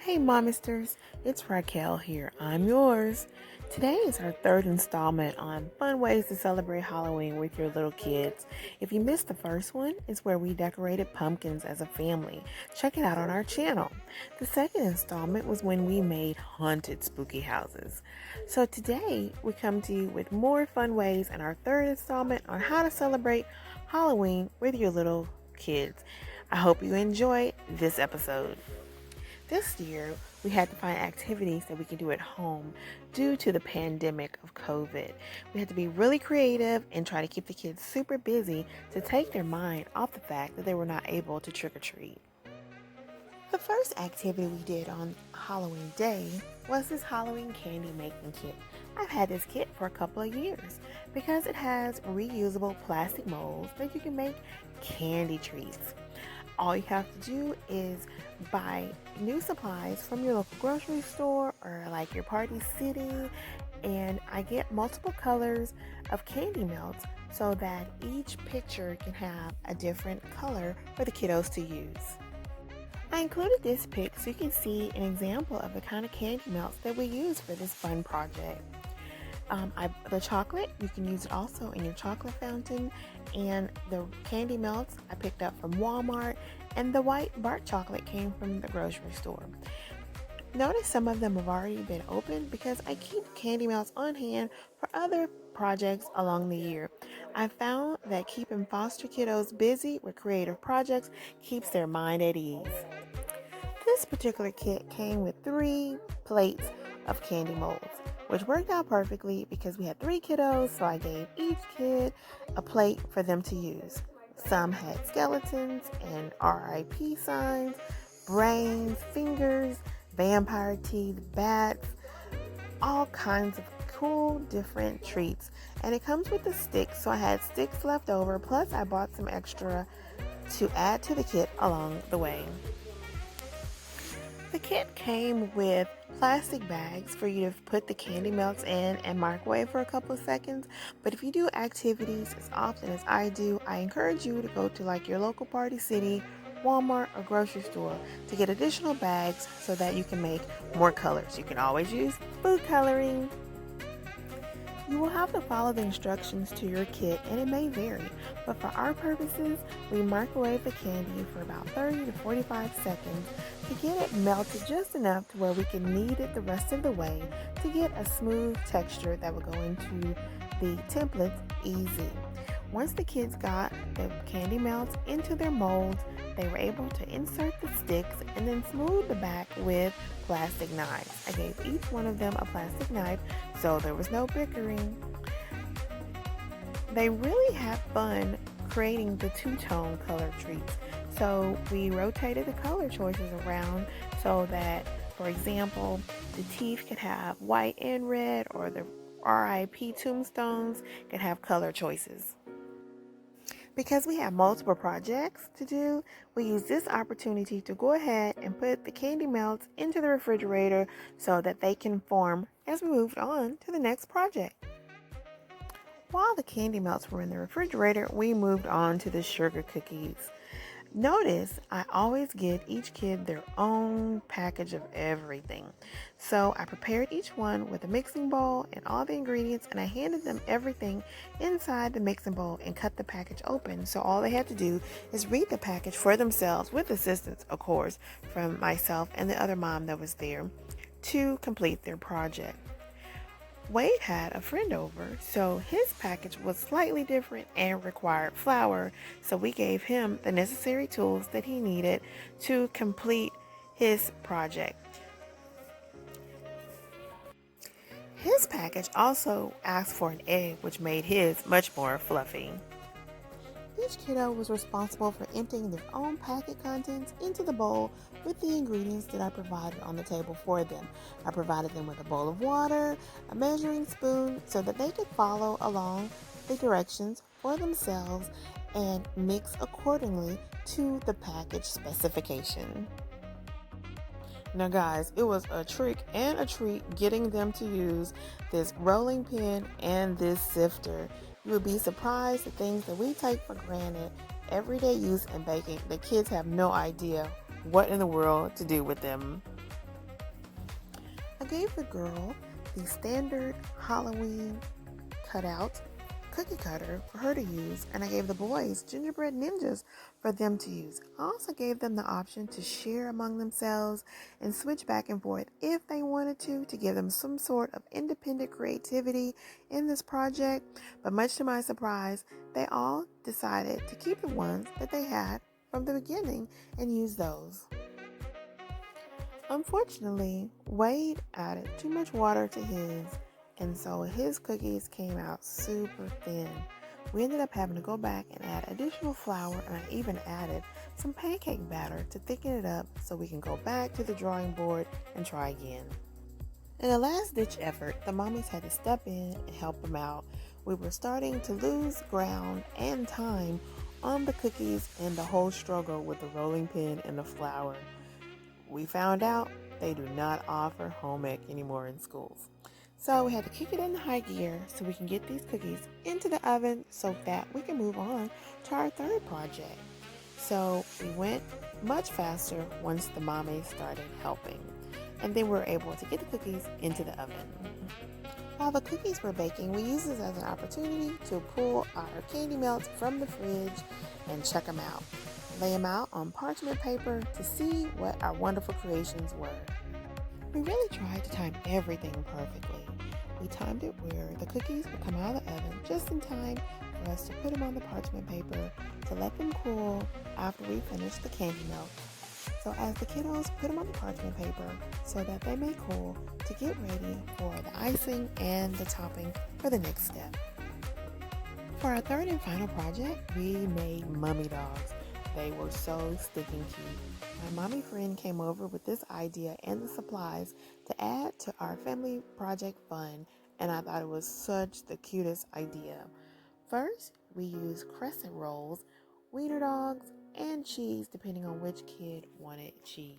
Hey Momisters, it's Raquel here. I'm yours. Today is our third installment on fun ways to celebrate Halloween with your little kids. If you missed the first one, it's where we decorated pumpkins as a family. Check it out on our channel. The second installment was when we made haunted spooky houses. So today we come to you with more fun ways in our third installment on how to celebrate Halloween with your little kids. I hope you enjoy this episode. This year, we had to find activities that we can do at home due to the pandemic of COVID. We had to be really creative and try to keep the kids super busy to take their mind off the fact that they were not able to trick or treat. The first activity we did on Halloween Day was this Halloween candy making kit. I've had this kit for a couple of years because it has reusable plastic molds that you can make candy treats. All you have to do is buy new supplies from your local grocery store or like your Party City, and I get multiple colors of candy melts so that each picture can have a different color for the kiddos to use. I included this pic so you can see an example of the kind of candy melts that we use for this fun project. The chocolate, you can use it also in your chocolate fountain, and the candy melts I picked up from Walmart, and the white Bart chocolate came from the grocery store. Notice some of them have already been opened because I keep candy melts on hand for other projects along the year. I found that keeping foster kiddos busy with creative projects keeps their mind at ease. This particular kit came with 3 plates of candy molds, which worked out perfectly because we had 3 kiddos, so I gave each kid a plate for them to use. Some had skeletons and RIP signs, brains, fingers, vampire teeth, bats, all kinds of cool different treats. And it comes with the sticks, so I had sticks left over, plus I bought some extra to add to the kit along the way. The kit came with plastic bags for you to put the candy melts in and microwave for a couple of seconds. But if you do activities as often as I do, I encourage you to go to like your local Party City, Walmart, or grocery store to get additional bags so that you can make more colors. You can always use food coloring. You will have to follow the instructions to your kit, and it may vary, but for our purposes, we microwave the candy for about 30 to 45 seconds to get it melted just enough to where we can knead it the rest of the way to get a smooth texture that will go into the templates easy. Once the kids got the candy melts into their molds, they were able to insert the sticks and then smooth the back with plastic knives. I gave each one of them a plastic knife, so there was no bickering. They really had fun creating the two-tone color treats. So we rotated the color choices around so that, for example, the teeth could have white and red, or the RIP tombstones could have color choices. Because we have multiple projects to do, we use this opportunity to go ahead and put the candy melts into the refrigerator so that they can form as we moved on to the next project. While the candy melts were in the refrigerator, we moved on to the sugar cookies. Notice I always give each kid their own package of everything. So I prepared each one with a mixing bowl and all the ingredients, and I handed them everything inside the mixing bowl and cut the package open. So all they had to do is read the package for themselves, with assistance, of course, from myself and the other mom that was there, to complete their project. Wade had a friend over, so his package was slightly different and required flour, so we gave him the necessary tools that he needed to complete his project. His package also asked for an egg, which made his much more fluffy. Each kiddo was responsible for emptying their own packet contents into the bowl with the ingredients that I provided on the table for them. I provided them with a bowl of water, a measuring spoon, so that they could follow along the directions for themselves and mix accordingly to the package specification. Now guys, it was a trick and a treat getting them to use this rolling pin and this sifter. You would be surprised at things that we take for granted, everyday use in baking. The kids have no idea what in the world to do with them. I gave the girl the standard Halloween cutout cookie cutter for her to use, and I gave the boys gingerbread ninjas for them to use. I also gave them the option to share among themselves and switch back and forth if they wanted to give them some sort of independent creativity in this project. But much to my surprise, they all decided to keep the ones that they had from the beginning and use those. Unfortunately, Wade added too much water to his, and so his cookies came out super thin. We ended up having to go back and add additional flour, and I even added some pancake batter to thicken it up so we can go back to the drawing board and try again. In a last-ditch effort, the mommies had to step in and help them out. We were starting to lose ground and time on the cookies and the whole struggle with the rolling pin and the flour. We found out they do not offer home ec anymore in schools. So we had to kick it into high gear so we can get these cookies into the oven so that we can move on to our third project. So we went much faster once the mommies started helping, and then we were able to get the cookies into the oven. While the cookies were baking, we used this as an opportunity to pull our candy melts from the fridge and check them out. Lay them out on parchment paper to see what our wonderful creations were. We really tried to time everything perfectly. We timed it where the cookies would come out of the oven just in time for us to put them on the parchment paper to let them cool after we finished the candy melt. So as the kiddos put them on the parchment paper so that they may cool to get ready for the icing and the topping for the next step. For our third and final project, we made mummy dogs. They were so stinking cute. My mommy friend came over with this idea and the supplies to add to our family project fun, and I thought it was such the cutest idea. First, we used crescent rolls, wiener dogs, and cheese depending on which kid wanted cheese.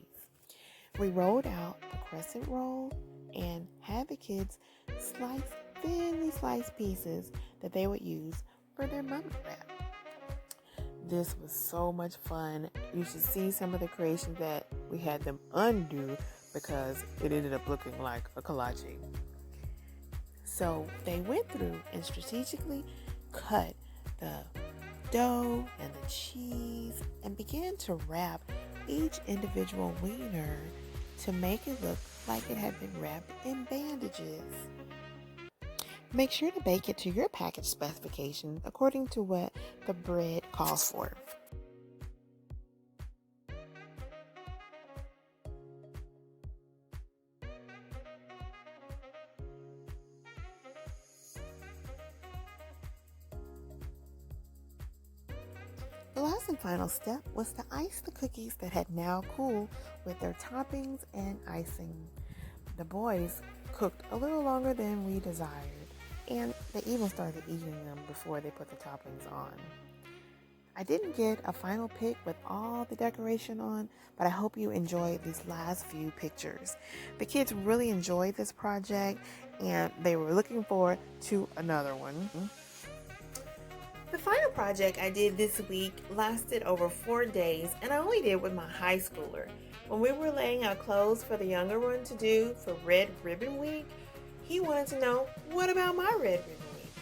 We rolled out the crescent roll and had the kids slice thinly sliced pieces that they would use for their mummy wrap. This was so much fun. You should see some of the creations that we had them undo because it ended up looking like a collage. So they went through and strategically cut the dough and the cheese and began to wrap each individual wiener to make it look like it had been wrapped in bandages. Make sure to bake it to your package specifications according to what the bread calls for. The last and final step was to ice the cookies that had now cooled with their toppings and icing. The boys cooked a little longer than we desired, and they even started eating them before they put the toppings on. I didn't get a final pic with all the decoration on, but I hope you enjoyed these last few pictures. The kids really enjoyed this project, and they were looking forward to another one. The final project I did this week lasted over 4 days, and I only did with my high schooler. When we were laying out clothes for the younger one to do for Red Ribbon Week, he wanted to know, what about my Red Ribbon Week?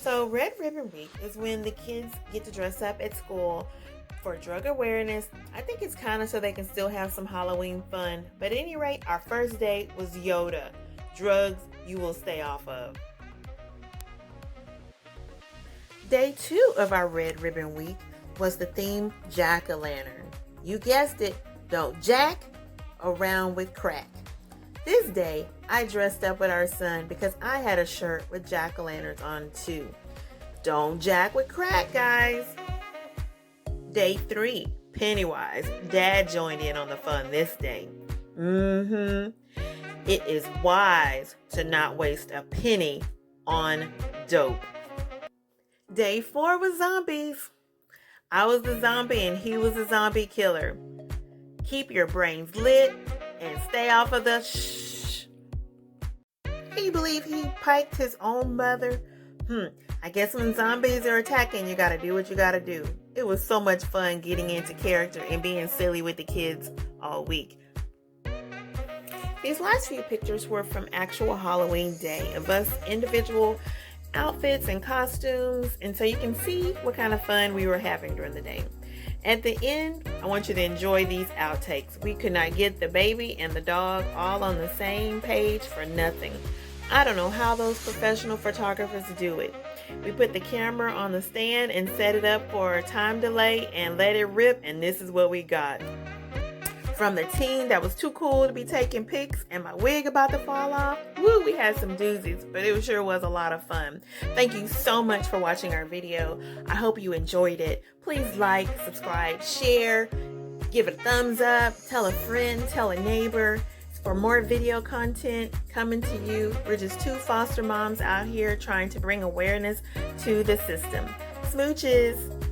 So Red Ribbon Week is when the kids get to dress up at school for drug awareness. I think it's kind of so they can still have some Halloween fun. But at any rate, our first day was Yoda. Drugs you will stay off of. Day 2 of our Red Ribbon Week was the theme Jack-o'-lantern. You guessed it, don't jack around with crack. This day, I dressed up with our son because I had a shirt with jack-o'-lanterns on too. Don't jack with crack, guys. Day 3, Pennywise. Dad joined in on the fun this day. It is wise to not waste a penny on dope. Day 4 was zombies. I was the zombie and he was the zombie killer. Keep your brains lit and stay off of the shh. Can you believe he piked his own mother? I guess when zombies are attacking, you gotta do what you gotta do. It was so much fun getting into character and being silly with the kids all week. These last few pictures were from actual Halloween day of us individual outfits and costumes, and so you can see what kind of fun we were having during the day. At the end, I want you to enjoy these outtakes. We could not get the baby and the dog all on the same page for nothing. I don't know how those professional photographers do it. We put the camera on the stand and set it up for a time delay and let it rip, and this is what we got. From the teen that was too cool to be taking pics and my wig about to fall off, woo, we had some doozies, but it sure was a lot of fun. Thank you so much for watching our video. I hope you enjoyed it. Please like, subscribe, share, give it a thumbs up, tell a friend, tell a neighbor. For more video content coming to you. We're just two foster moms out here trying to bring awareness to the system. Smooches!